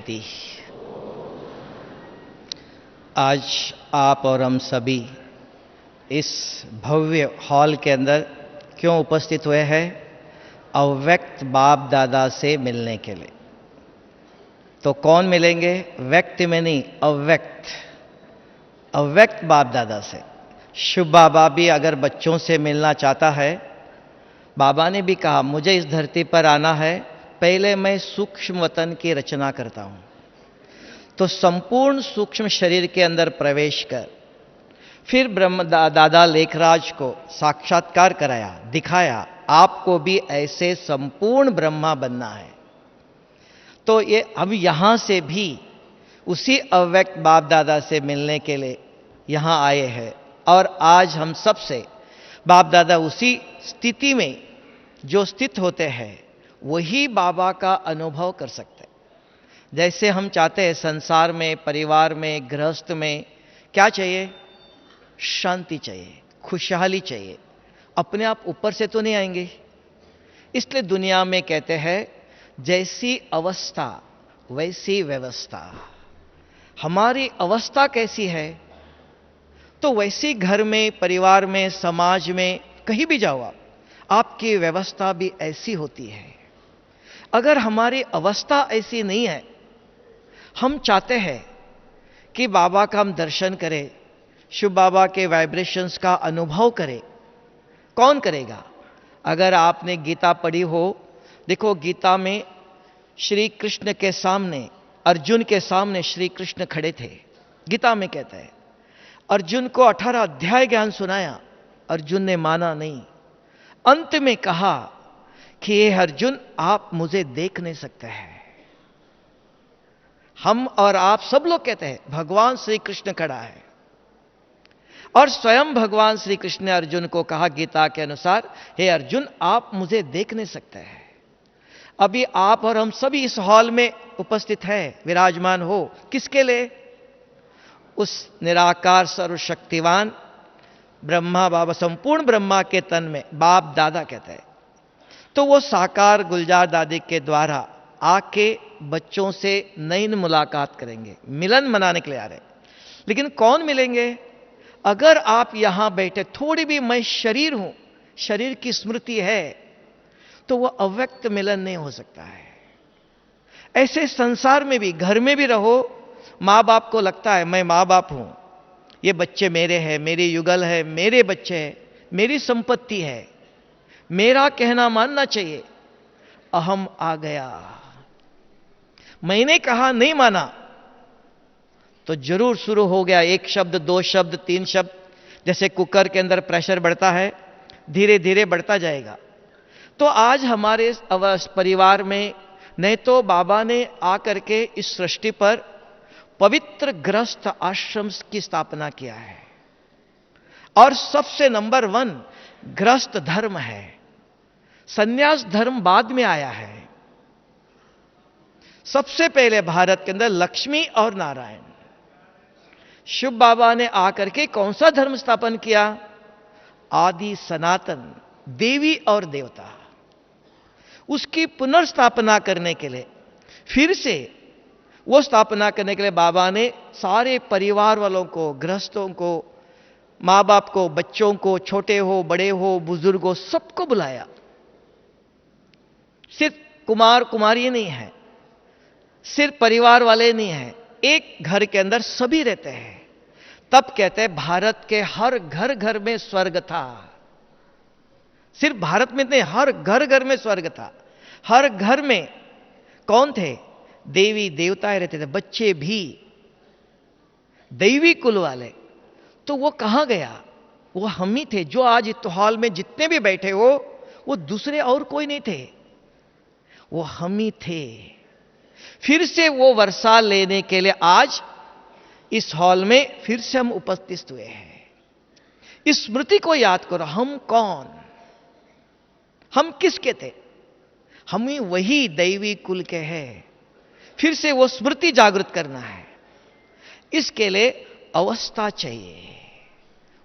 शांति। आज आप और हम सभी इस भव्य हॉल के अंदर क्यों उपस्थित हुए हैं? अव्यक्त बाप दादा से मिलने के लिए। तो कौन मिलेंगे? व्यक्ति में नहीं, अव्यक्त, अव्यक्त बाप दादा से। शुभ बाबा भी अगर बच्चों से मिलना चाहता है, बाबा ने भी कहा मुझे इस धरती पर आना है, पहले मैं सूक्ष्म वतन की रचना करता हूं। तो संपूर्ण सूक्ष्म शरीर के अंदर प्रवेश कर फिर ब्रह्म दादा लेखराज को साक्षात्कार कराया, दिखाया आपको भी ऐसे संपूर्ण ब्रह्मा बनना है। तो ये हम यहां से भी उसी अव्यक्त बाप दादा से मिलने के लिए यहां आए हैं। और आज हम सबसे बाप दादा उसी स्थिति में जो स्थित होते हैं वही बाबा का अनुभव कर सकते हैं। जैसे हम चाहते हैं संसार में, परिवार में, गृहस्थ में क्या चाहिए? शांति चाहिए, खुशहाली चाहिए। अपने आप ऊपर से तो नहीं आएंगे। इसलिए दुनिया में कहते हैं जैसी अवस्था वैसी व्यवस्था। हमारी अवस्था कैसी है तो वैसी घर में, परिवार में, समाज में, कहीं भी जाओ आप, आपकी व्यवस्था भी ऐसी होती है। अगर हमारी अवस्था ऐसी नहीं है, हम चाहते हैं कि बाबा का हम दर्शन करें, शिव बाबा के वाइब्रेशंस का अनुभव करें, कौन करेगा? अगर आपने गीता पढ़ी हो, देखो गीता में श्री कृष्ण के सामने, अर्जुन के सामने श्री कृष्ण खड़े थे। गीता में कहता है अर्जुन को 18 अध्याय ज्ञान सुनाया, अर्जुन ने माना नहीं। अंत में कहा कि ये अर्जुन आप मुझे देख नहीं सकते हैं। हम और आप सब लोग कहते हैं भगवान श्री कृष्ण खड़ा है, और स्वयं भगवान श्री कृष्ण ने अर्जुन को कहा गीता के अनुसार, हे अर्जुन आप मुझे देख नहीं सकते हैं। अभी आप और हम सभी इस हॉल में उपस्थित हैं, विराजमान हो, किसके लिए? उस निराकार सर्वशक्तिवान ब्रह्मा बाबा, संपूर्ण ब्रह्मा के तन में बाप दादा कहते हैं। तो वो साकार गुलजार दादी के द्वारा आके बच्चों से नई मुलाकात करेंगे, मिलन मनाने के लिए आ रहे हैं। लेकिन कौन मिलेंगे? अगर आप यहां बैठे थोड़ी भी मैं शरीर हूं, शरीर की स्मृति है, तो वह अव्यक्त मिलन नहीं हो सकता है। ऐसे संसार में भी, घर में भी रहो, मां बाप को लगता है मैं मां बाप हूं, ये बच्चे मेरे हैं, मेरी युगल है, मेरे बच्चे हैं, मेरी संपत्ति है, मेरा कहना मानना चाहिए। अहम आ गया, मैंने कहा नहीं माना तो जरूर शुरू हो गया एक शब्द, दो शब्द, तीन शब्द। जैसे कुकर के अंदर प्रेशर बढ़ता है, धीरे धीरे बढ़ता जाएगा। तो आज हमारे परिवार में नहीं तो बाबा ने आकर के इस सृष्टि पर पवित्र गृहस्थ आश्रम की स्थापना किया है, और सबसे नंबर 1 गृहस्थ धर्म है। संन्यास धर्म बाद में आया है। सबसे पहले भारत के अंदर लक्ष्मी और नारायण, शिव बाबा ने आकर के कौन सा धर्म स्थापन किया? आदि सनातन, देवी और देवता। उसकी पुनर्स्थापना करने के लिए, फिर से वो स्थापना करने के लिए बाबा ने सारे परिवार वालों को, गृहस्थों को, मां बाप को, बच्चों को, छोटे हो बड़े हो बुजुर्ग हो, सबको बुलाया। सिर्फ कुमार कुमारी नहीं है, सिर्फ परिवार वाले नहीं है, एक घर के अंदर सभी रहते हैं। तब कहते हैं भारत के हर घर घर में स्वर्ग था। सिर्फ भारत में नहीं, हर घर घर में स्वर्ग था। हर घर में कौन थे? देवी देवताएं रहते थे, बच्चे भी दैवी कुल वाले। तो वो कहां गया? वो हम ही थे। जो आज इस हॉल में जितने भी बैठे हो, वो दूसरे और कोई नहीं थे, वो हम ही थे। फिर से वो वर्षा लेने के लिए आज इस हॉल में फिर से हम उपस्थित हुए हैं। इस स्मृति को याद करो, हम कौन, हम किसके थे? हम ही वही दैवी कुल के हैं। फिर से वो स्मृति जागृत करना है। इसके लिए अवस्था चाहिए।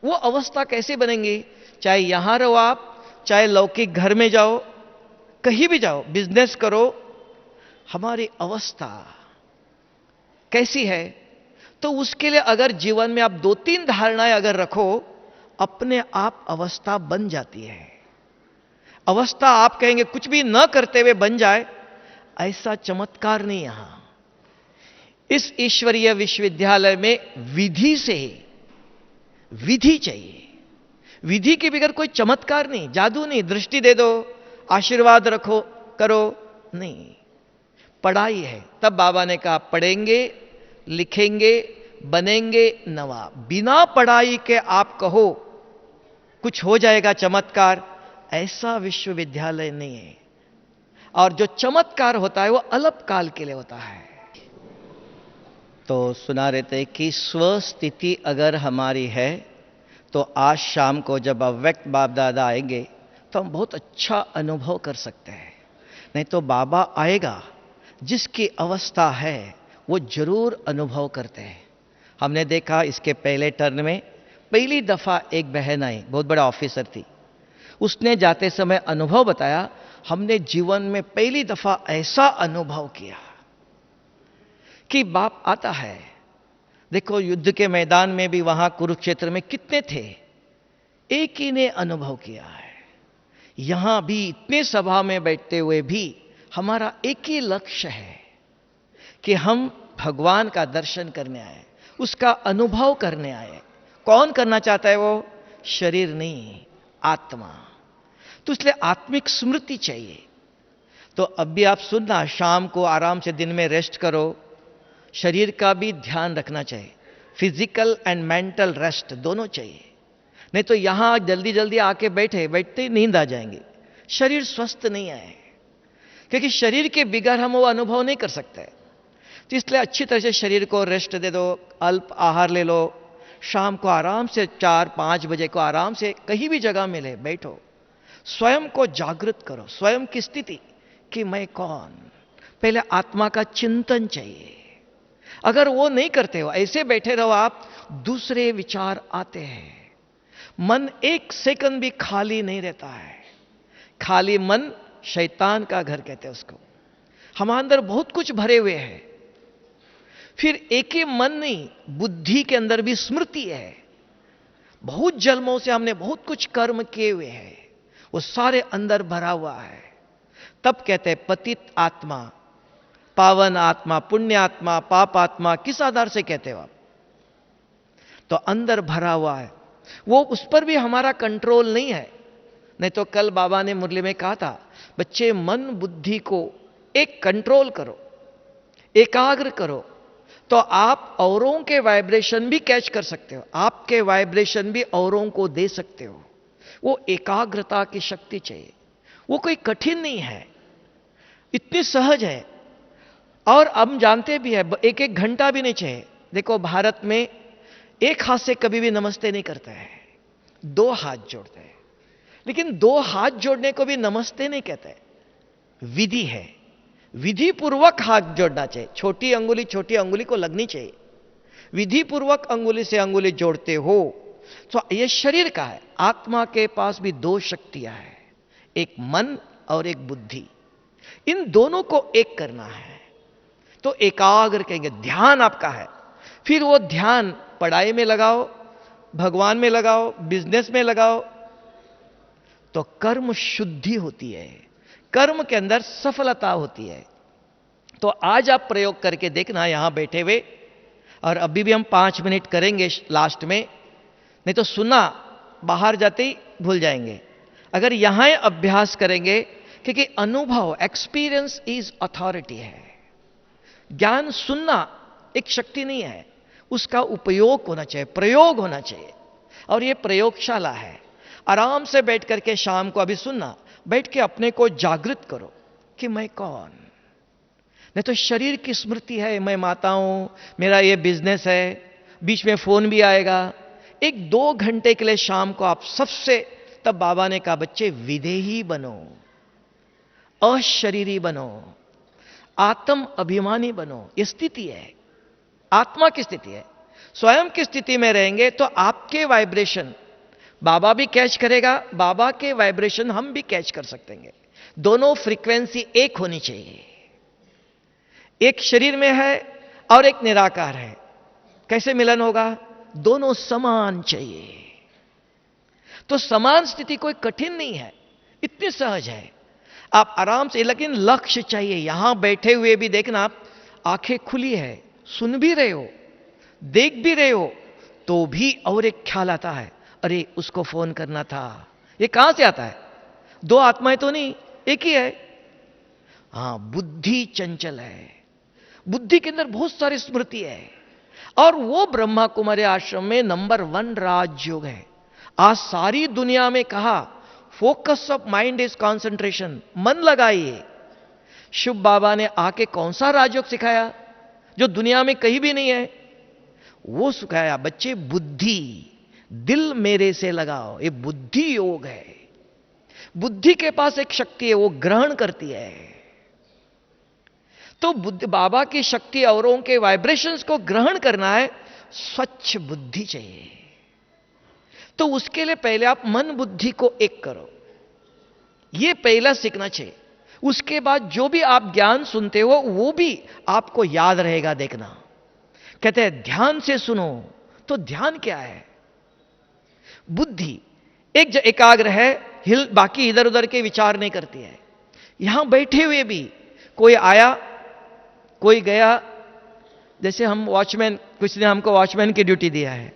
वो अवस्था कैसे बनेंगी? चाहे यहां रहो आप, चाहे लौकिक घर में जाओ, कहीं भी जाओ, बिजनेस करो, हमारी अवस्था कैसी है? तो उसके लिए अगर जीवन में आप 2-3 धारणाएं अगर रखो, अपने आप अवस्था बन जाती है। अवस्था आप कहेंगे कुछ भी न करते हुए बन जाए, ऐसा चमत्कार नहीं यहां। इस ईश्वरीय विश्वविद्यालय में विधि से ही, विधि चाहिए। विधि के बगैर कोई चमत्कार नहीं, जादू नहीं, दृष्टि दे दो, आशीर्वाद रखो, करो, नहीं। पढ़ाई है। तब बाबा ने कहा पढ़ेंगे, लिखेंगे, बनेंगे नवाब। बिना पढ़ाई के आप कहो कुछ हो जाएगा चमत्कार, ऐसा विश्वविद्यालय नहीं है। और जो चमत्कार होता है वो अल्पकाल के लिए होता है। तो सुना रहे थे कि स्वस्थिति अगर हमारी है तो आज शाम को जब अव्यक्त बाप दादा आएंगे तो हम बहुत अच्छा अनुभव कर सकते हैं। नहीं तो बाबा आएगा, जिसकी अवस्था है वो जरूर अनुभव करते हैं। हमने देखा इसके पहले टर्न में पहली दफा एक बहन आई, बहुत बड़ा ऑफिसर थी। उसने जाते समय अनुभव बताया, हमने जीवन में पहली दफा ऐसा अनुभव किया कि बाप आता है। देखो युद्ध के मैदान में भी वहां कुरुक्षेत्र में कितने थे, एक ही ने अनुभव किया है। यहां भी इतने सभा में बैठते हुए भी हमारा एक ही लक्ष्य है कि हम भगवान का दर्शन करने आए, उसका अनुभव करने आए। कौन करना चाहता है वो? शरीर नहीं, आत्मा। तो इसलिए आत्मिक स्मृति चाहिए। तो अब भी आप सुनना, शाम को आराम से दिन में रेस्ट करो, शरीर का भी ध्यान रखना चाहिए। फिजिकल एंड मेंटल रेस्ट दोनों चाहिए। नहीं तो यहां जल्दी जल्दी आके बैठते ही नींद आ जाएंगे, शरीर स्वस्थ नहीं आए। क्योंकि शरीर के बिगैर हम वो अनुभव नहीं कर सकते। तो इसलिए अच्छी तरह से शरीर को रेस्ट दे दो, अल्प आहार ले लो। शाम को आराम से 4-5 बजे को आराम से कहीं भी जगह मिले बैठो, स्वयं को जागृत करो। स्वयं की स्थिति कि मैं कौन, पहले आत्मा का चिंतन चाहिए। अगर वो नहीं करते हो, ऐसे बैठे रहो आप, दूसरे विचार आते हैं। मन एक सेकंड भी खाली नहीं रहता है। खाली मन शैतान का घर कहते हैं उसको। हमारे अंदर बहुत कुछ भरे हुए हैं। फिर एक ही मन नहीं, बुद्धि के अंदर भी स्मृति है। बहुत जन्मों से हमने बहुत कुछ कर्म किए हुए हैं, वो सारे अंदर भरा हुआ है। तब कहते हैं पतित आत्मा, पावन आत्मा, पुण्य आत्मा, पाप आत्मा। किस आधार से कहते हो आप? तो अंदर भरा हुआ है वो, उस पर भी हमारा कंट्रोल नहीं है। नहीं तो कल बाबा ने मुरली में कहा था, बच्चे मन बुद्धि को एक कंट्रोल करो, एकाग्र करो, तो आप औरों के वाइब्रेशन भी कैच कर सकते हो, आपके वाइब्रेशन भी औरों को दे सकते हो। वो एकाग्रता की शक्ति चाहिए। वो कोई कठिन नहीं है, इतनी सहज है। और हम जानते भी है, एक एक घंटा भी नहीं चाहिए। देखो भारत में एक हाथ से कभी भी नमस्ते नहीं करते हैं, 2 हाथ जोड़ते हैं। लेकिन 2 हाथ जोड़ने को भी नमस्ते नहीं कहते, विधि है। विधि पूर्वक हाथ जोड़ना चाहिए। छोटी अंगुली को लगनी चाहिए। विधि पूर्वक अंगुली से अंगुली जोड़ते हो तो यह शरीर का है। आत्मा के पास भी 2 शक्तियां हैं, एक मन और एक बुद्धि। इन दोनों को एक करना है तो एकाग्र कहेंगे, ध्यान आपका है। फिर वो ध्यान पढ़ाई में लगाओ, भगवान में लगाओ, बिजनेस में लगाओ, तो कर्म शुद्धि होती है, कर्म के अंदर सफलता होती है। तो आज आप प्रयोग करके देखना यहां बैठे हुए, और अभी भी हम 5 मिनट करेंगे लास्ट में। नहीं तो सुना बाहर जाते ही भूल जाएंगे। अगर यहां अभ्यास करेंगे, क्योंकि अनुभव, एक्सपीरियंस इज अथॉरिटी है। ज्ञान सुनना एक शक्ति नहीं है, उसका उपयोग होना चाहिए, प्रयोग होना चाहिए। और यह प्रयोगशाला है। आराम से बैठ करके शाम को अभी सुनना, बैठ के अपने को जागृत करो कि मैं कौन। नहीं तो शरीर की स्मृति है, मैं माता हूं, मेरा ये बिजनेस है, बीच में फोन भी आएगा। 1-2 घंटे के लिए शाम को आप सबसे, तब बाबा ने कहा बच्चे विदेही बनो, अशरीरी बनो, आत्म अभिमानी बनो। यह स्थिति है, आत्मा की स्थिति है। स्वयं की स्थिति में रहेंगे तो आपके वाइब्रेशन बाबा भी कैच करेगा, बाबा के वाइब्रेशन हम भी कैच कर सकेंगे। दोनों फ्रीक्वेंसी एक होनी चाहिए। एक शरीर में है, और एक निराकार है। कैसे मिलन होगा? दोनों समान चाहिए। तो समान स्थिति कोई कठिन नहीं है, इतनी सहज है, आप आराम से। लेकिन लक्ष्य चाहिए। यहां बैठे हुए भी देखना, आप आंखें खुली है, सुन भी रहे हो, देख भी रहे हो, तो भी और एक ख्याल आता है, अरे उसको फोन करना था। ये कहां से आता है? दो आत्माएं तो नहीं, एक ही है। हां, बुद्धि चंचल है, बुद्धि के अंदर बहुत सारी स्मृति है। और वो ब्रह्मा कुमारी आश्रम में नंबर 1 राजयोग है। आज सारी दुनिया में कहा focus of mind is concentration, मन लगाइए। शिव बाबा ने आके कौन सा राजयोग सिखाया जो दुनिया में कहीं भी नहीं है? वो सिखाया, बच्चे बुद्धि, दिल मेरे से लगाओ। ये बुद्धि योग है। बुद्धि के पास एक शक्ति है, वो ग्रहण करती है। तो बाबा की शक्ति औरों के वाइब्रेशंस को ग्रहण करना है, स्वच्छ बुद्धि चाहिए। तो उसके लिए पहले आप मन बुद्धि को एक करो, यह पहला सीखना चाहिए। उसके बाद जो भी आप ज्ञान सुनते हो वो भी आपको याद रहेगा। देखना, कहते हैं ध्यान से सुनो। तो ध्यान क्या है? बुद्धि एक एकाग्र है, बाकी इधर उधर के विचार नहीं करती है। यहां बैठे हुए भी कोई आया कोई गया, जैसे हम वॉचमैन, कुछ ने हमको वॉचमैन की ड्यूटी दिया है।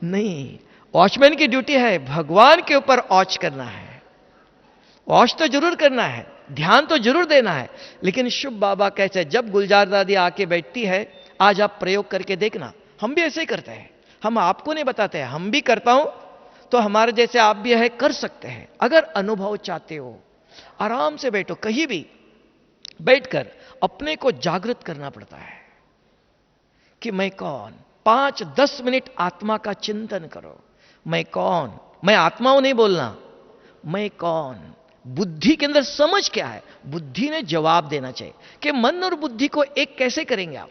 नहीं, वॉचमैन की ड्यूटी है भगवान के ऊपर वॉच करना है। वॉच तो जरूर करना है, ध्यान तो जरूर देना है। लेकिन शुभ बाबा कैसे, जब गुलजार दादी आके बैठती है, आज आप प्रयोग करके देखना। हम भी ऐसे ही करते हैं, हम आपको नहीं बताते हैं, हम भी करता हूं। तो हमारे जैसे आप भी है, कर सकते हैं। अगर अनुभव चाहते हो, आराम से बैठो, कहीं भी बैठकर अपने को जागृत करना पड़ता है कि मैं कौन। 5-10 मिनट आत्मा का चिंतन करो। मैं कौन? मैं आत्मा हूं नहीं बोलना, मैं कौन। बुद्धि के अंदर समझ क्या है? बुद्धि ने जवाब देना चाहिए कि मन और बुद्धि को एक कैसे करेंगे आप?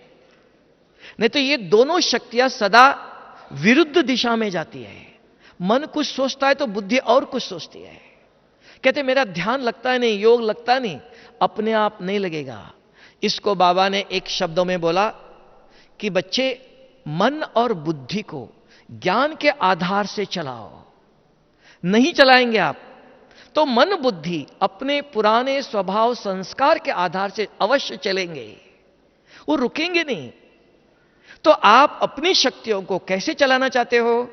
नहीं तो ये दोनों शक्तियां सदा विरुद्ध दिशा में जाती है। मन कुछ सोचता है तो बुद्धि और कुछ सोचती है। कहते मेरा ध्यान लगता है नहीं, योग लगता नहीं, अपने आप नहीं लगेगा। इसको बाबा ने एक शब्दों में बोला कि बच्चे, मन और बुद्धि को ज्ञान के आधार से चलाओ। नहीं चलाएंगे आप तो मन बुद्धि अपने पुराने स्वभाव संस्कार के आधार से अवश्य चलेंगे, वो रुकेंगे नहीं। तो आप अपनी शक्तियों को कैसे चलाना चाहते हो?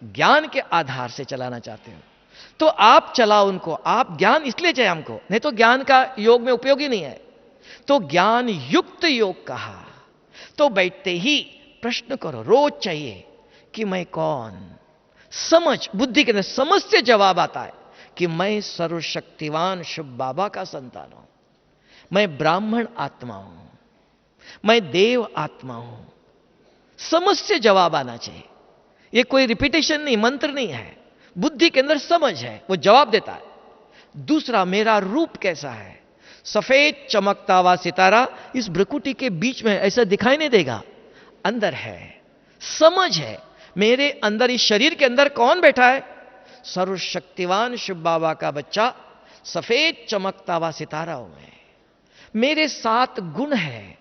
ज्ञान के आधार से चलाना चाहते हो तो आप चलाओ उनको। आप ज्ञान इसलिए चाहिए हमको, नहीं तो ज्ञान का योग में उपयोग ही नहीं है। तो ज्ञान युक्त योग कहा। तो बैठते ही प्रश्न करो, रोज चाहिए कि मैं कौन। समझ, बुद्धि के अंदर समझ से जवाब आता है कि मैं सर्वशक्तिवान शिव बाबा का संतान हूं, मैं ब्राह्मण आत्मा हूं, मैं देव आत्मा हूं। समझ से जवाब आना चाहिए। यह कोई रिपीटेशन नहीं, मंत्र नहीं है, बुद्धि के अंदर समझ है, वो जवाब देता है। दूसरा, मेरा रूप कैसा है? सफेद चमकता हुआ सितारा इस भ्रुकुटी के बीच में ऐसा दिखाई नहीं देगा, अंदर है। समझ है मेरे अंदर, इस शरीर के अंदर कौन बैठा है? सर्वशक्तिवान शिव बाबा का बच्चा, सफेद चमकता हुआ सितारा हूं मैं। मेरे 7 गुण है,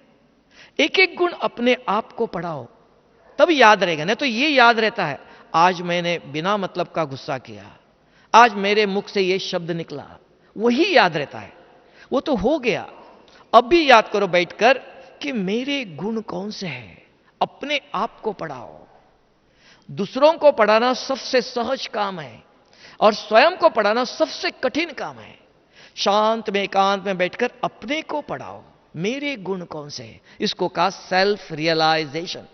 एक एक गुण अपने आप को पढ़ाओ, तब याद रहेगा। नहीं तो ये याद रहता है, आज मैंने बिना मतलब का गुस्सा किया, आज मेरे मुख से ये शब्द निकला, वही याद रहता है। वो तो हो गया। अब भी याद करो बैठकर कि मेरे गुण कौन से हैं। अपने आप को पढ़ाओ। दूसरों को पढ़ाना सबसे सहज काम है और स्वयं को पढ़ाना सबसे कठिन काम है। शांत में, एकांत में बैठकर अपने को पढ़ाओ, मेरे गुण कौन से हैं। इसको कहा सेल्फ रियलाइजेशन।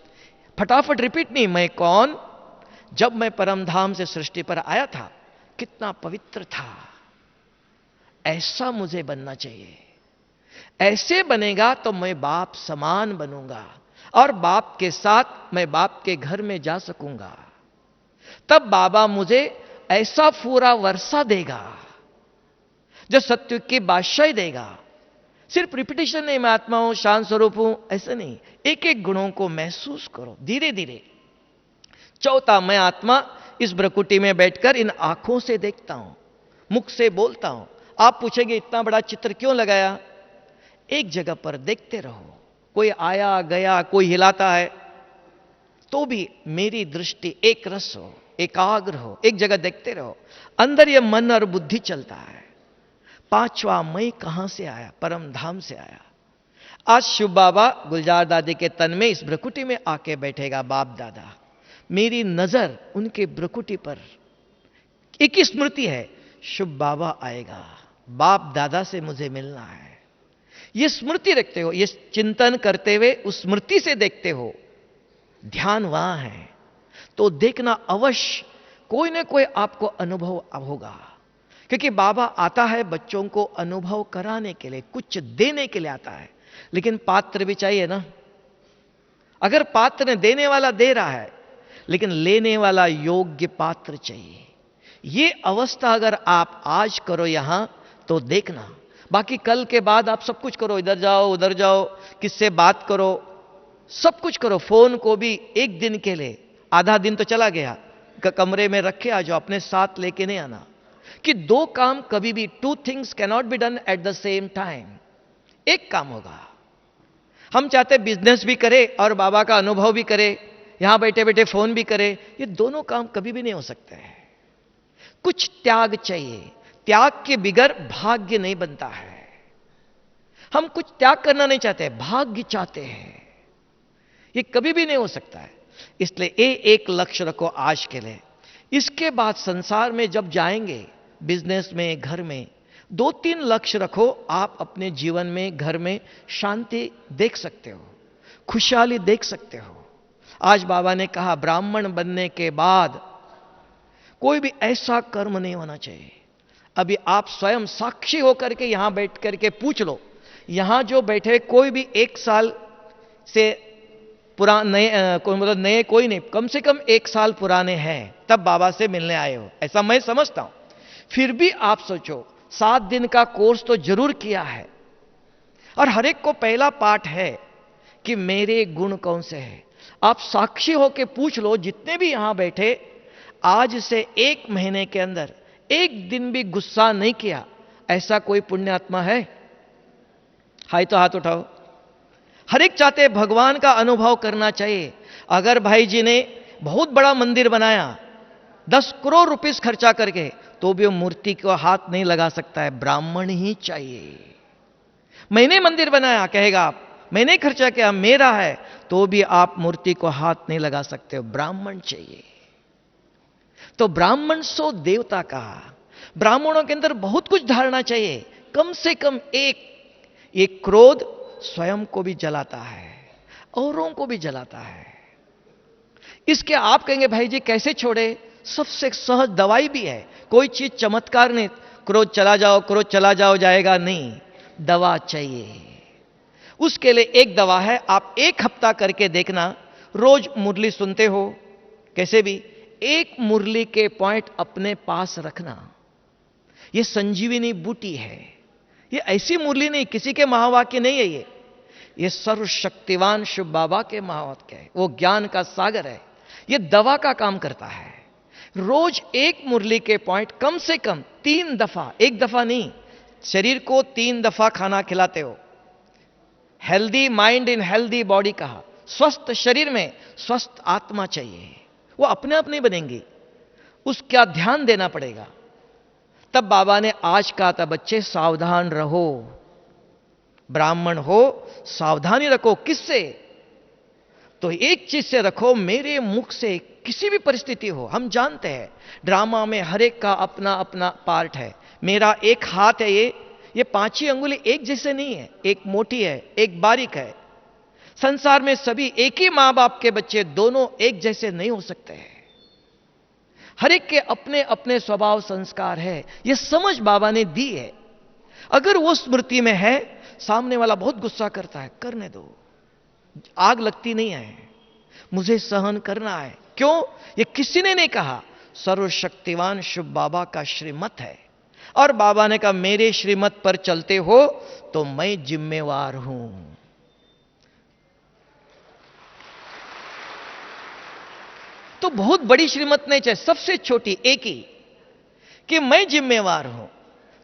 फटाफट रिपीट नहीं, मैं कौन। जब मैं परमधाम से सृष्टि पर आया था, कितना पवित्र था, ऐसा मुझे बनना चाहिए। ऐसे बनेगा तो मैं बाप समान बनूंगा और बाप के साथ मैं बाप के घर में जा सकूंगा। तब बाबा मुझे ऐसा पूरा वर्षा देगा जो सत्य की बादशाही देगा। सिर्फ रिपीटेशन नहीं, मैं आत्मा हूं, शांत स्वरूप हूं, ऐसा नहीं। एक एक गुणों को महसूस करो धीरे धीरे। चौथा, मैं आत्मा इस भ्रुकुटी में बैठकर इन आंखों से देखता हूं, मुख से बोलता हूं। आप पूछेंगे इतना बड़ा चित्र क्यों लगाया? एक जगह पर देखते रहो। कोई आया गया, कोई हिलाता है, तो भी मेरी दृष्टि एक रस हो, एकाग्र हो, एक जगह देखते रहो। अंदर ये मन और बुद्धि चलता है। पांचवा मैं कहां से आया? परम धाम से आया। आज शिव बाबा गुलजार दादी के तन में, इस भ्रकुटी में आके बैठेगा बाप दादा। मेरी नजर उनके भ्रकुटी पर, एक ही स्मृति है, शिव बाबा आएगा, बाप दादा से मुझे मिलना है। ये स्मृति रखते हो, ये चिंतन करते हुए उस स्मृति से देखते हो, ध्यान वहां है, तो देखना अवश्य कोई ना कोई आपको अनुभव होगा। क्योंकि बाबा आता है बच्चों को अनुभव कराने के लिए, कुछ देने के लिए आता है, लेकिन पात्र भी चाहिए ना। अगर पात्र देने वाला दे रहा है, लेकिन लेने वाला योग्य पात्र चाहिए। ये अवस्था अगर आप आज करो यहां, तो देखना, बाकी कल के बाद आप सब कुछ करो, इधर जाओ उधर जाओ, किससे बात करो, सब कुछ करो। फोन को भी एक दिन के लिए, आधा दिन तो चला गया, कमरे में रखे आ जाओ, अपने साथ लेके नहीं आना। कि दो काम कभी भी, two things can not be done at the same time. एक काम होगा। हम चाहते बिजनेस भी करे और बाबा का अनुभव भी करे, यहां बैठे बैठे फोन भी करे, ये दोनों काम कभी भी नहीं हो सकते हैं। कुछ त्याग चाहिए, त्याग के बिगर भाग्य नहीं बनता है। हम कुछ त्याग करना नहीं चाहते, भाग्य चाहते हैं, ये कभी भी नहीं हो सकता है। इसलिए एक लक्ष्य रखो आज के लिए। इसके बाद संसार में जब जाएंगे, बिजनेस में, घर में, 2-3 लक्ष्य रखो। आप अपने जीवन में, घर में शांति देख सकते हो, खुशहाली देख सकते हो। आज बाबा ने कहा, ब्राह्मण बनने के बाद कोई भी ऐसा कर्म नहीं होना चाहिए। अभी आप स्वयं साक्षी होकर के यहां बैठ करके पूछ लो, यहां जो बैठे कोई भी 1 साल से पुराने, कोई मतलब नए कोई नहीं, कम से कम 1 साल पुराने हैं, तब बाबा से मिलने आए हो, ऐसा मैं समझता हूं। फिर भी आप सोचो, 7 दिन का कोर्स तो जरूर किया है, और हर एक को पहला पाठ है कि मेरे गुण कौन से हैं। आप साक्षी होकर पूछ लो, जितने भी यहां बैठे, आज से 1 महीने के अंदर 1 दिन भी गुस्सा नहीं किया, ऐसा कोई पुण्यात्मा है? हाय तो हाथ उठाओ। हर एक चाहते हैं भगवान का अनुभव करना चाहिए। अगर भाई जी ने बहुत बड़ा मंदिर बनाया, 10 करोड़ रुपीस खर्चा करके, तो भी वो मूर्ति को हाथ नहीं लगा सकता है, ब्राह्मण ही चाहिए। मैंने मंदिर बनाया कहेगा आप, मैंने खर्चा किया, मेरा है, तो भी आप मूर्ति को हाथ नहीं लगा सकते हो, ब्राह्मण चाहिए। तो ब्राह्मण सो देवता कहा। ब्राह्मणों के अंदर बहुत कुछ धारणा चाहिए, कम से कम एक क्रोध स्वयं को भी जलाता है, औरों को भी जलाता है। इसके आप कहेंगे भाई जी कैसे छोड़े? सबसे सहज दवाई भी है, कोई चीज चमत्कार नहीं, क्रोध चला जाओ जाएगा नहीं, दवा चाहिए। उसके लिए एक दवा है, आप 1 हफ्ता करके देखना। रोज मुरली सुनते हो, कैसे भी 1 मुरली के पॉइंट अपने पास रखना। यह संजीवनी बूटी है, ये ऐसी मुरली नहीं, किसी के महावाक्य नहीं है, ये सर्वशक्तिवान शिव बाबा के महावाक्य है, वो ज्ञान का सागर है, ये दवा का काम करता है। रोज 1 मुरली के पॉइंट कम से कम 3 दफा, 1 दफा नहीं, शरीर को 3 दफा खाना खिलाते हो। Healthy mind in healthy body कहा, स्वस्थ शरीर में स्वस्थ आत्मा चाहिए, वो अपने आप नहीं बनेंगी, उसका ध्यान देना पड़ेगा। तब बाबा ने आज कहा था, बच्चे सावधान रहो, ब्राह्मण हो सावधानी रखो। किससे? तो एक चीज से रखो, मेरे मुख से किसी भी परिस्थिति हो, हम जानते हैं ड्रामा में हर एक का अपना अपना पार्ट है। मेरा एक हाथ है, ये 5 ही अंगुली एक जैसे नहीं है, एक मोटी है, एक बारीक है। संसार में सभी एक ही मां बाप के बच्चे, दोनों एक जैसे नहीं हो सकते हैं। हर एक के अपने अपने स्वभाव संस्कार है, यह समझ बाबा ने दी है। अगर वो स्मृति में है, सामने वाला बहुत गुस्सा करता है, करने दो, आग लगती नहीं है, मुझे सहन करना है। क्यों? ये किसी ने नहीं कहा, सर्वशक्तिवान शिव बाबा का श्रीमत है, और बाबा ने कहा मेरे श्रीमत पर चलते हो तो मैं जिम्मेवार हूं। तो बहुत बड़ी श्रीमत नहीं चाहिए, सबसे छोटी एक ही, कि मैं जिम्मेवार हूं।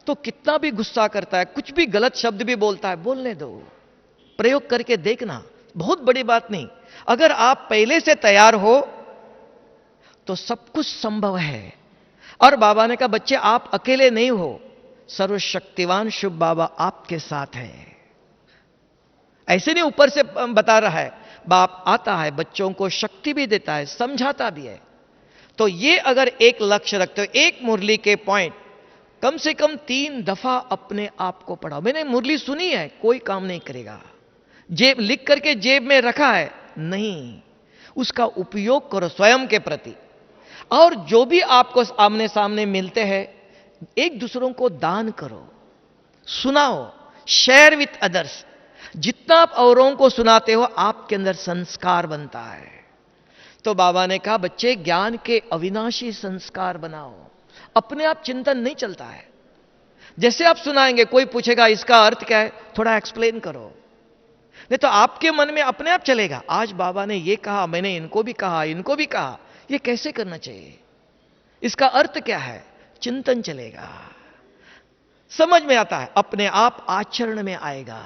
तो कितना भी गुस्सा करता है, कुछ भी गलत शब्द भी बोलता है, बोलने दो, प्रयोग करके देखना, बहुत बड़ी बात नहीं। अगर आप पहले से तैयार हो तो सब कुछ संभव है। और बाबा ने कहा बच्चे आप अकेले नहीं हो, सर्वशक्तिवान शुभ बाबा आपके साथ है। ऐसे नहीं ऊपर से बता रहा है, बाप आता है, बच्चों को शक्ति भी देता है, समझाता भी है। तो ये अगर एक लक्ष्य रखते हो, एक मुरली के पॉइंट कम से कम 3 दफा अपने आप को पढ़ाओ। मैंने मुरली सुनी है, कोई काम नहीं करेगा, जेब लिख करके जेब में रखा है, नहीं, उसका उपयोग करो स्वयं के प्रति। और जो भी आपको आमने सामने मिलते हैं, एक दूसरों को दान करो, सुनाओ, शेयर विथ अदर्स। जितना आप औरों को सुनाते हो, आपके अंदर संस्कार बनता है। तो बाबा ने कहा बच्चे ज्ञान के अविनाशी संस्कार बनाओ। अपने आप चिंतन नहीं चलता है। जैसे आप सुनाएंगे, कोई पूछेगा इसका अर्थ क्या है, थोड़ा एक्सप्लेन करो, नहीं तो आपके मन में अपने आप चलेगा, आज बाबा ने ये कहा, मैंने इनको भी कहा, इनको भी कहा, ये कैसे करना चाहिए, इसका अर्थ क्या है, चिंतन चलेगा, समझ में आता है, अपने आप आचरण में आएगा।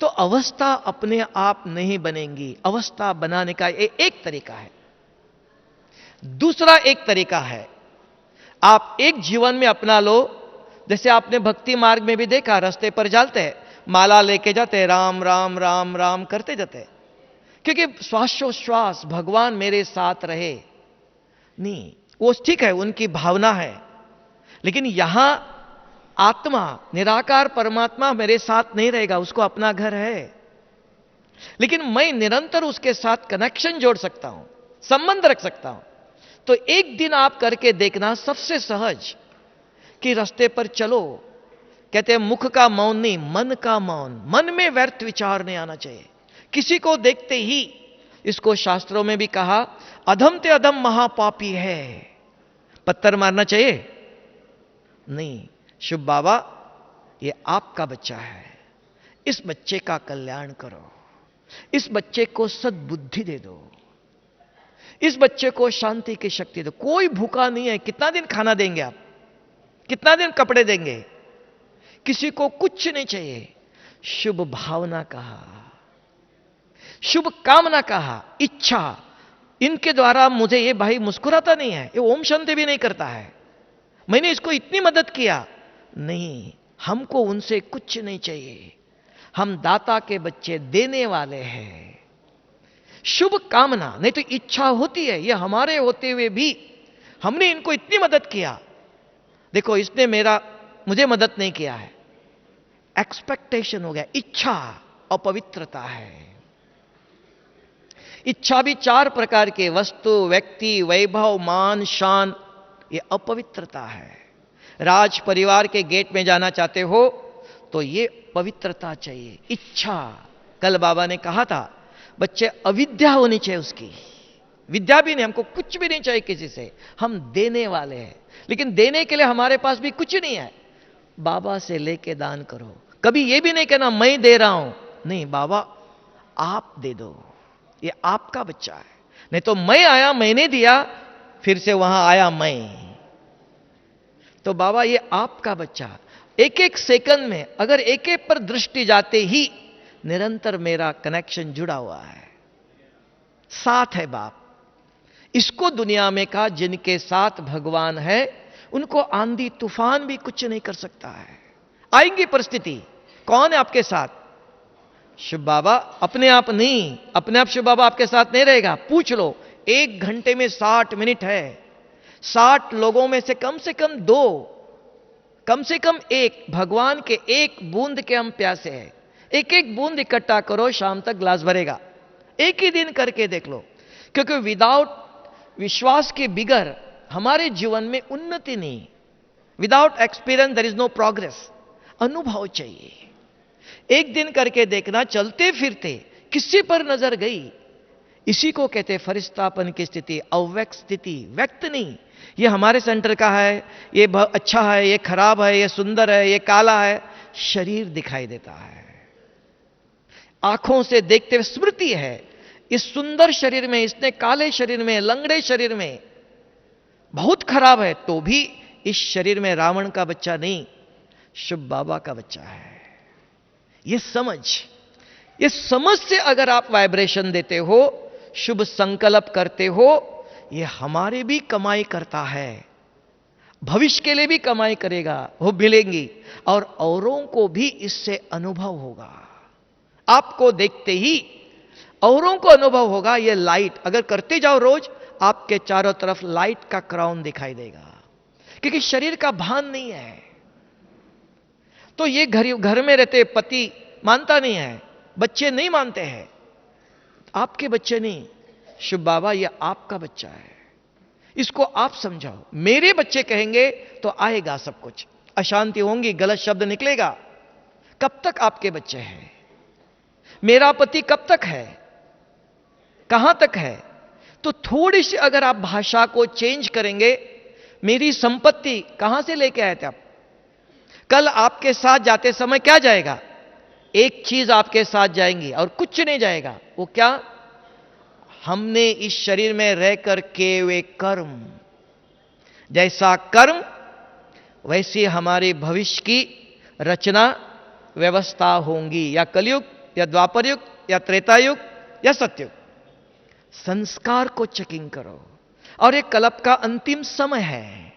तो अवस्था अपने आप नहीं बनेंगी, अवस्था बनाने का एक तरीका है। दूसरा एक तरीका है, आप एक जीवन में अपना लो। जैसे आपने भक्ति मार्ग में भी देखा, रास्ते पर जाते हैं, माला लेके जाते हैं, राम राम राम राम करते जाते हैं, क्योंकि श्वासोश्वास भगवान मेरे साथ रहे। नहीं, वो ठीक है, उनकी भावना है, लेकिन यहां आत्मा निराकार परमात्मा मेरे साथ नहीं रहेगा, उसको अपना घर है, लेकिन मैं निरंतर उसके साथ कनेक्शन जोड़ सकता हूं, संबंध रख सकता हूं। तो एक दिन आप करके देखना, सबसे सहज, कि रास्ते पर चलो, कहते हैं मुख का मौन नहीं, मन का मौन, मन में व्यर्थ विचार नहीं आना चाहिए। किसी को देखते ही, इसको शास्त्रों में भी कहा, अधम ते अधम महापापी है, पत्थर मारना चाहिए नहीं। शुभ बाबा ये आपका बच्चा है, इस बच्चे का कल्याण करो, इस बच्चे को सद्बुद्धि दे दो, इस बच्चे को शांति की शक्ति दो। कोई भूखा नहीं है, कितना दिन खाना देंगे आप, कितना दिन कपड़े देंगे, किसी को कुछ नहीं चाहिए। शुभ भावना कहा, शुभ कामना कहा, इच्छा, इनके द्वारा मुझे ये भाई मुस्कुराता नहीं है, ये ओम शांति भी नहीं करता है, मैंने इसको इतनी मदद किया, नहीं, हमको उनसे कुछ नहीं चाहिए, हम दाता के बच्चे, देने वाले हैं। शुभ कामना, नहीं तो इच्छा होती है, ये हमारे होते हुए भी हमने इनको इतनी मदद किया, देखो इसने मुझे मदद नहीं किया है, एक्सपेक्टेशन हो गया। इच्छा अपवित्रता है। इच्छा भी 4 प्रकार के, वस्तु, व्यक्ति, वैभव, मान, शान, ये अपवित्रता है। राज परिवार के गेट में जाना चाहते हो तो ये पवित्रता चाहिए, इच्छा। कल बाबा ने कहा था बच्चे अविद्या होनी चाहिए, उसकी विद्या भी नहीं, हमको कुछ भी नहीं चाहिए किसी से, हम देने वाले हैं, लेकिन देने के लिए हमारे पास भी कुछ नहीं है। बाबा से लेके दान करो, कभी ये भी नहीं कहना मैं दे रहा हूं, नहीं, बाबा आप दे दो, ये आपका बच्चा है। नहीं तो मैं आया, मैंने दिया, फिर से वहां आया मैं, तो बाबा ये आपका बच्चा। एक एक सेकंड में अगर एक एक पर दृष्टि जाते ही निरंतर मेरा कनेक्शन जुड़ा हुआ है, साथ है बाप। इसको दुनिया में कहा जिनके साथ भगवान है उनको आंधी तूफान भी कुछ नहीं कर सकता है। आएंगी परिस्थिति, कौन है आपके साथ? शिव बाबा अपने आप नहीं, अपने आप शिव बाबा आपके साथ नहीं रहेगा। पूछ लो, 1 घंटे में 60 मिनट है, 60 लोगों में से कम 2, कम से कम 1 भगवान के 1 बूंद के हम प्यासे हैं। एक एक बूंद इकट्ठा करो, शाम तक ग्लास भरेगा। एक ही दिन करके देख लो, क्योंकि विदाउट विश्वास के बिगर हमारे जीवन में उन्नति नहीं। Without experience there is no progress. अनुभव चाहिए। एक दिन करके देखना, चलते फिरते किसी पर नजर गई, इसी को कहते फरिश्तापन की स्थिति, अव्यक्त स्थिति। व्यक्त नहीं, ये हमारे सेंटर का है, ये अच्छा है, ये खराब है, ये सुंदर है, ये काला है। शरीर दिखाई देता है, आंखों से देखते हुए स्मृति है, इस सुंदर शरीर में, इसने काले शरीर में, लंगड़े शरीर में बहुत खराब है, तो भी इस शरीर में रावण का बच्चा नहीं, शुभ बाबा का बच्चा है। ये समझ से अगर आप वाइब्रेशन देते हो, शुभ संकल्प करते हो, ये हमारे भी कमाई करता है, भविष्य के लिए भी कमाई करेगा, वो मिलेंगी, और औरों को भी इससे अनुभव होगा। आपको देखते ही औरों को अनुभव होगा। ये लाइट अगर करते जाओ रोज, आपके चारों तरफ लाइट का क्राउन दिखाई देगा, क्योंकि शरीर का भान नहीं है। तो ये घर में रहते पति मानता नहीं है, बच्चे नहीं मानते हैं, आपके बच्चे नहीं, शुभ बाबा ये आपका बच्चा है, इसको आप समझाओ। मेरे बच्चे कहेंगे तो आएगा सब कुछ, अशांति होंगी, गलत शब्द निकलेगा। कब तक आपके बच्चे हैं? मेरा पति कब तक है, कहां तक है? तो थोड़ी सी अगर आप भाषा को चेंज करेंगे, मेरी संपत्ति कहां से लेके आए थे आप? कल आपके साथ जाते समय क्या जाएगा? एक चीज आपके साथ जाएंगी और कुछ नहीं जाएगा। वो क्या? हमने इस शरीर में रहकर किए हुए कर्म। जैसा कर्म वैसी हमारे भविष्य की रचना व्यवस्था होंगी, या कलयुग, या द्वापर युग, या त्रेता युग, या सतयुग। संस्कार को चेकिंग करो, और ये कल्प का अंतिम समय है।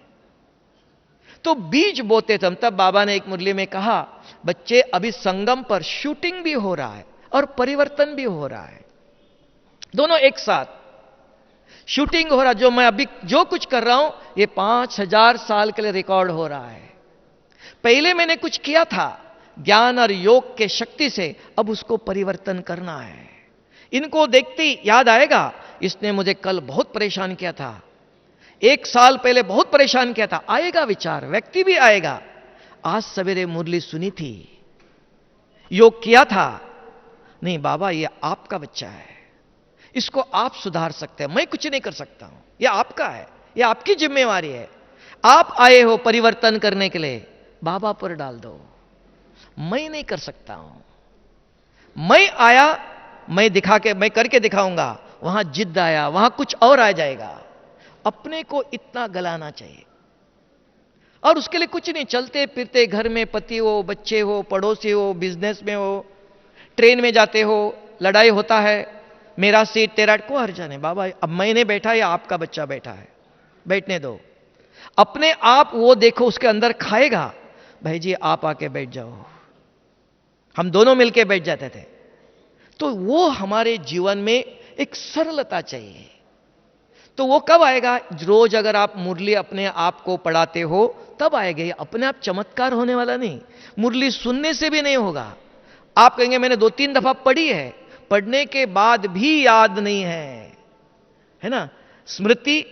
तो बीज बोते थे हम। तब बाबा ने एक मुरली में कहा, बच्चे अभी संगम पर शूटिंग भी हो रहा है और परिवर्तन भी हो रहा है, दोनों एक साथ शूटिंग हो रहा। जो मैं अभी जो कुछ कर रहा हूं, ये 5000 साल के लिए रिकॉर्ड हो रहा है। पहले मैंने कुछ किया था ज्ञान और योग के शक्ति से, अब उसको परिवर्तन करना है। इनको देखते ही याद आएगा, इसने मुझे कल बहुत परेशान किया था, 1 साल पहले बहुत परेशान किया था। आएगा विचार, व्यक्ति भी आएगा। आज सवेरे मुरली सुनी थी, योग किया था, नहीं बाबा ये आपका बच्चा है, इसको आप सुधार सकते हैं, मैं कुछ नहीं कर सकता हूं, यह आपका है, यह आपकी जिम्मेवारी है। आप आए हो परिवर्तन करने के लिए, बाबा पर डाल दो, मैं नहीं कर सकता हूं। मैं आया, मैं करके दिखाऊंगा, वहां जिद्द आया, वहां कुछ और आ जाएगा। अपने को इतना गलाना चाहिए, और उसके लिए कुछ नहीं, चलते फिरते घर में पति हो, बच्चे हो, पड़ोसी हो, बिजनेस में हो, ट्रेन में जाते हो, लड़ाई होता है, मेरा सीट तेरा, को हर जाने बाबा अब मैंने बैठा या आपका बच्चा बैठा है, बैठने दो। अपने आप वो देखो उसके अंदर खाएगा, भाई जी आप आके बैठ जाओ, हम दोनों मिलके बैठ जाते थे। तो वो हमारे जीवन में एक सरलता चाहिए। तो वो कब आएगा? रोज अगर आप मुरली अपने आप को पढ़ाते हो तब आएगा। ये अपने आप चमत्कार होने वाला नहीं, मुरली सुनने से भी नहीं होगा। आप कहेंगे मैंने 2-3 दफा पढ़ी है, पढ़ने के बाद भी याद नहीं है ना? स्मृति,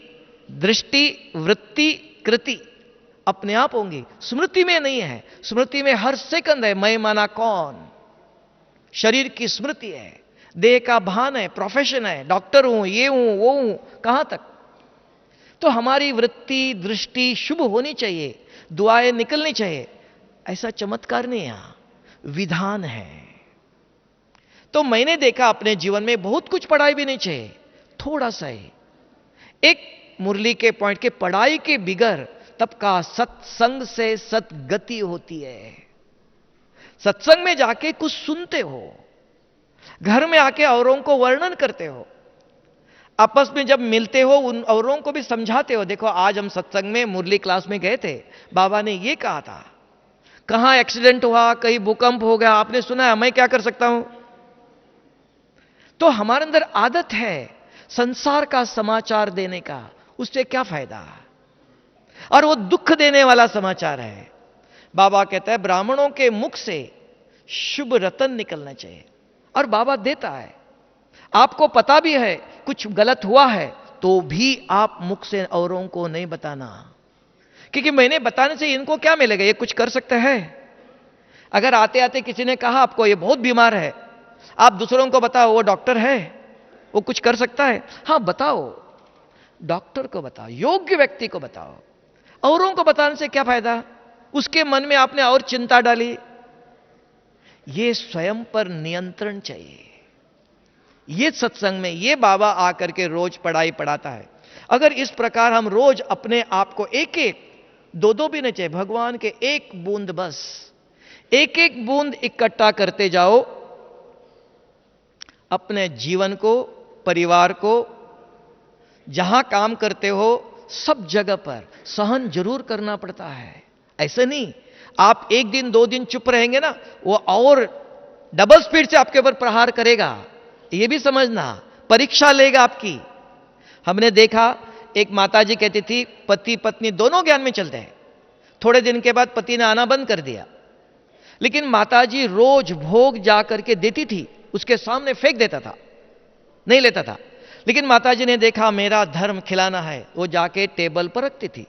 दृष्टि, वृत्ति, कृति अपने आप होंगी, स्मृति में नहीं है। स्मृति में हर सेकंड है मैं माना कौन, शरीर की स्मृति है, देह का भान है, प्रोफेशन है, डॉक्टर हूं, ये हूं, वो हूं, कहां तक? तो हमारी वृत्ति, दृष्टि शुभ होनी चाहिए, दुआएं निकलनी चाहिए। ऐसा चमत्कार नहीं है, विधान है। तो मैंने देखा अपने जीवन में बहुत कुछ पढ़ाई भी नहीं चाहिए, थोड़ा सा ही एक मुरली के पॉइंट के पढ़ाई के बिगर तब का सत्संग से सतगति होती है। सत्संग में जाके कुछ सुनते हो, घर में आके औरों को वर्णन करते हो, आपस में जब मिलते हो उन औरों को भी समझाते हो। देखो आज हम सत्संग में मुरली क्लास में गए थे, बाबा ने ये कहा था, कहां एक्सीडेंट हुआ, कहीं भूकंप हो गया, आपने सुना है, मैं क्या कर सकता हूं? तो हमारे अंदर आदत है संसार का समाचार देने का, उससे क्या फायदा? और वो दुख देने वाला समाचार है। बाबा कहता है ब्राह्मणों के मुख से शुभ रतन निकलना चाहिए, और बाबा देता है। आपको पता भी है कुछ गलत हुआ है तो भी आप मुख से औरों को नहीं बताना, क्योंकि मैंने बताने से इनको क्या मिलेगा? ये कुछ कर सकते हैं? अगर आते आते किसी ने कहा आपको ये बहुत बीमार है, आप दूसरों को बताओ वो डॉक्टर है, वो कुछ कर सकता है? हां बताओ, डॉक्टर को बताओ, योग्य व्यक्ति को बताओ। औरों को बताने से क्या फायदा? उसके मन में आपने और चिंता डाली। ये स्वयं पर नियंत्रण चाहिए। ये सत्संग में ये बाबा आकर के रोज पढ़ाई पढ़ाता है। अगर इस प्रकार हम रोज अपने आप को एक एक दो दो भी नहीं चाहिए, भगवान के एक बूंद बस, एक एक बूंद इकट्ठा करते जाओ। अपने जीवन को, परिवार को, जहां काम करते हो, सब जगह पर सहन जरूर करना पड़ता है। ऐसे नहीं आप एक दिन दो दिन चुप रहेंगे ना, वो और डबल स्पीड से आपके ऊपर प्रहार करेगा। ये भी समझना, परीक्षा लेगा आपकी। हमने देखा एक माताजी कहती थी पति पत्नी दोनों ज्ञान में चलते हैं। थोड़े दिन के बाद पति ने आना बंद कर दिया, लेकिन माताजी रोज भोग जा करके देती थी, उसके सामने फेंक देता था, नहीं लेता था। लेकिन माताजी ने देखा मेरा धर्म खिलाना है, वो जाके टेबल पर रखती थी।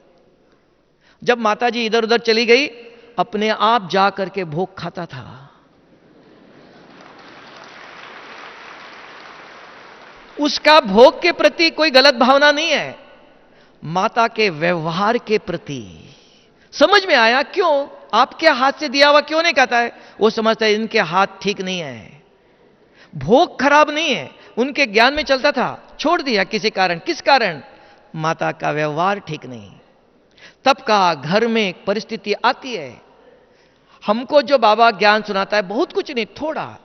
जब माताजी इधर उधर चली गई, अपने आप जा करके भोग खाता था। उसका भोग के प्रति कोई गलत भावना नहीं है, माता के व्यवहार के प्रति। समझ में आया क्यों आपके हाथ से दिया हुआ क्यों नहीं खाता है? वो समझता है इनके हाथ ठीक नहीं है। भोग खराब नहीं है, उनके ज्ञान में चलता था, छोड़ दिया किसी कारण। किस कारण? माता का व्यवहार ठीक नहीं। तब का घर में परिस्थिति आती है। हमको जो बाबा ज्ञान सुनाता है बहुत कुछ नहीं, थोड़ा।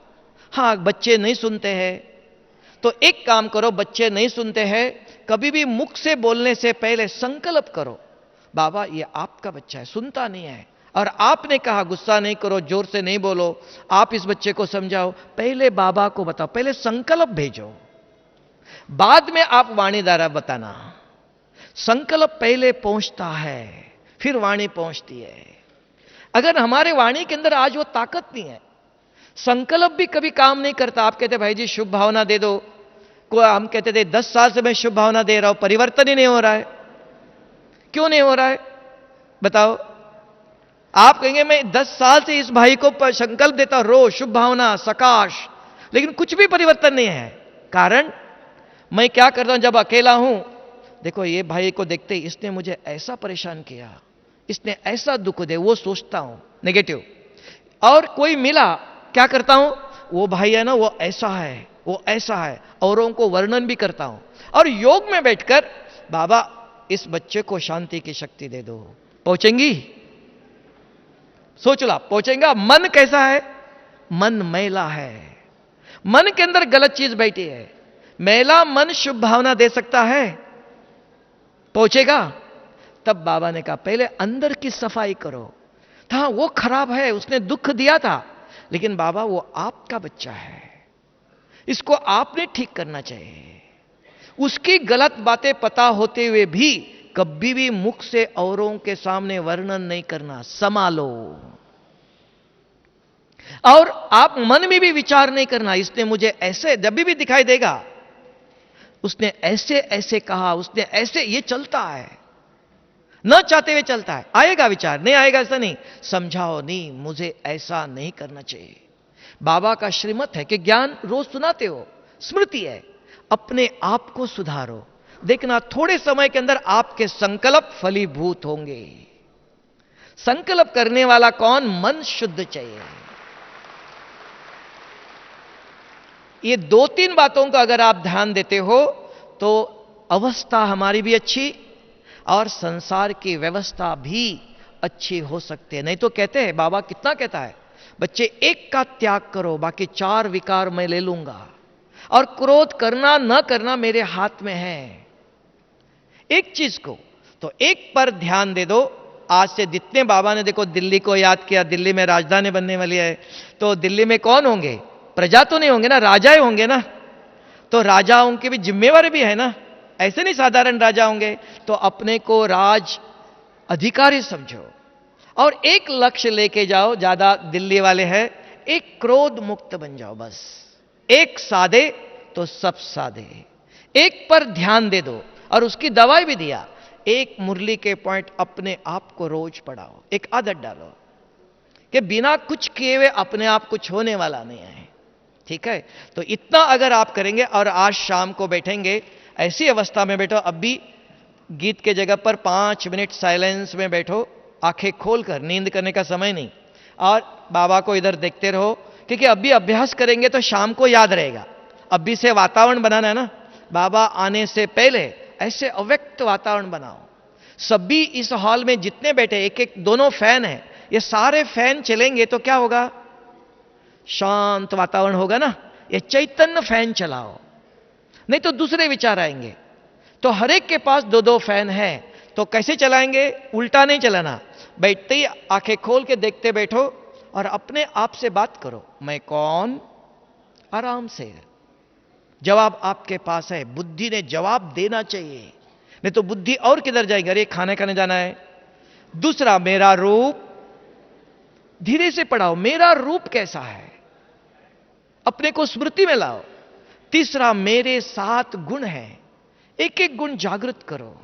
हां, बच्चे नहीं सुनते हैं तो एक काम करो, बच्चे नहीं सुनते हैं, कभी भी मुख से बोलने से पहले संकल्प करो, बाबा ये आपका बच्चा है, सुनता नहीं है, और आपने कहा गुस्सा नहीं करो, जोर से नहीं बोलो, आप इस बच्चे को समझाओ। पहले बाबा को बताओ, पहले संकल्प भेजो, बाद में आप वाणी द्वारा बताना। संकल्प पहले पहुंचता है, फिर वाणी पहुंचती है। अगर हमारे वाणी के अंदर आज वो ताकत नहीं है, संकल्प भी कभी काम नहीं करता। आप कहते भाई जी शुभ भावना दे दो, हम कहते थे 10 साल से मैं शुभ भावना दे रहा हूं, परिवर्तन ही नहीं हो रहा है। क्यों नहीं हो रहा है बताओ? आप कहेंगे मैं 10 साल से इस भाई को संकल्प देता रो शुभ भावना सकाश, लेकिन कुछ भी परिवर्तन नहीं है। कारण मैं क्या करता हूं जब अकेला हूं, देखो ये भाई को देखते इसने मुझे ऐसा परेशान किया, इसने ऐसा दुख दे, वो सोचता हूं नेगेटिव। और कोई मिला, क्या करता हूं, वो भाई है ना वो ऐसा है, वो ऐसा है, औरों को वर्णन भी करता हूं। और योग में बैठकर बाबा इस बच्चे को शांति की शक्ति दे दो। पहुंचेंगी? सोच ला, पहुंचेगा? मन कैसा है? मन मैला है, मन के अंदर गलत चीज बैठी है। मैला मन शुभ भावना दे सकता है? पहुंचेगा? तब बाबा ने कहा पहले अंदर की सफाई करो। था वो खराब है, उसने दुख दिया था, लेकिन बाबा वो आपका बच्चा है, इसको आपने ठीक करना चाहिए। उसकी गलत बातें पता होते हुए भी कभी भी मुख से औरों के सामने वर्णन नहीं करना, संभालो। और आप मन में भी विचार नहीं करना, इसने मुझे ऐसे, जब भी दिखाई देगा उसने ऐसे ऐसे कहा, उसने ऐसे, ये चलता है, न चाहते हुए चलता है। आएगा विचार, नहीं आएगा ऐसा नहीं, समझाओ नहीं मुझे ऐसा नहीं करना चाहिए। बाबा का श्रीमत है कि ज्ञान रोज सुनाते हो, स्मृति है, अपने आप को सुधारो। देखना थोड़े समय के अंदर आपके संकल्प फलीभूत होंगे। संकल्प करने वाला कौन? मन शुद्ध चाहिए। ये 2-3 बातों का अगर आप ध्यान देते हो तो अवस्था हमारी भी अच्छी और संसार की व्यवस्था भी अच्छी हो सकती है। नहीं तो कहते हैं, बाबा कितना कहता है, बच्चे एक का त्याग करो, बाकी 4 विकार मैं ले लूंगा, और क्रोध करना न करना मेरे हाथ में है। एक चीज को तो एक पर ध्यान दे दो। आज से जितने बाबा ने देखो दिल्ली को याद किया, दिल्ली में राजधानी बनने वाली है, तो दिल्ली में कौन होंगे? प्रजा तो नहीं होंगे ना, राजा होंगे ना। तो राजाओं की भी जिम्मेवारी भी है ना, ऐसे नहीं साधारण राजा होंगे। तो अपने को राज अधिकारी समझो और एक लक्ष्य लेके जाओ। ज्यादा दिल्ली वाले हैं, एक क्रोध मुक्त बन जाओ बस। एक साधे तो सब साधे, एक पर ध्यान दे दो। और उसकी दवाई भी दिया, एक मुरली के पॉइंट अपने आप को रोज पढ़ाओ, एक आदत डालो कि बिना कुछ किए हुए अपने आप कुछ होने वाला नहीं है। ठीक है, तो इतना अगर आप करेंगे, और आज शाम को बैठेंगे ऐसी अवस्था में बैठो, अब भी गीत के जगह पर 5 मिनट साइलेंस में बैठो, आंखें खोलकर, नींद करने का समय नहीं, और बाबा को इधर देखते रहो, क्योंकि अभी अभ्यास करेंगे तो शाम को याद रहेगा। अभी से वातावरण बनाना है ना, बाबा आने से पहले ऐसे अव्यक्त वातावरण बनाओ, सभी इस हॉल में जितने बैठे, एक एक दोनों फैन हैं, ये सारे फैन चलेंगे तो क्या होगा? शांत वातावरण होगा ना। ये चैतन्य फैन चलाओ, नहीं तो दूसरे विचार आएंगे। तो हर एक के पास दो दो फैन है, तो कैसे चलाएंगे? उल्टा नहीं चलाना, बैठते ही आंखें खोल के देखते बैठो और अपने आप से बात करो, मैं कौन? आराम से जवाब आपके पास है। बुद्धि ने जवाब देना चाहिए, नहीं तो बुद्धि और किधर जाएगी? अरे खाने खाने जाना है। दूसरा, मेरा रूप, धीरे से पढ़ाओ, मेरा रूप कैसा है, अपने को स्मृति में लाओ। तीसरा, मेरे 7 गुण हैं, एक एक गुण जागृत करो,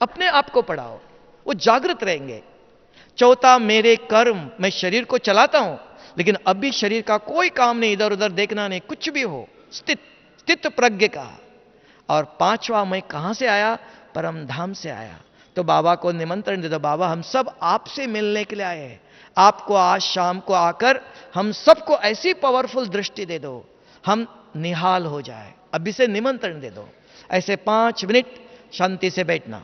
अपने आप को पढ़ाओ, वो जागृत रहेंगे। चौथा, मेरे कर्म, मैं शरीर को चलाता हूं, लेकिन अभी शरीर का कोई काम नहीं, इधर उधर देखना नहीं, कुछ भी हो, स्थित प्रज्ञ का। और पांचवा, मैं कहां से आया? परम धाम से आया। तो बाबा को निमंत्रण दे दो, बाबा हम सब आपसे मिलने के लिए आए हैं, आपको आज शाम को आकर हम सबको ऐसी पावरफुल दृष्टि दे दो, हम निहाल हो जाए। अभी से निमंत्रण दे दो। ऐसे 5 मिनट शांति से बैठना।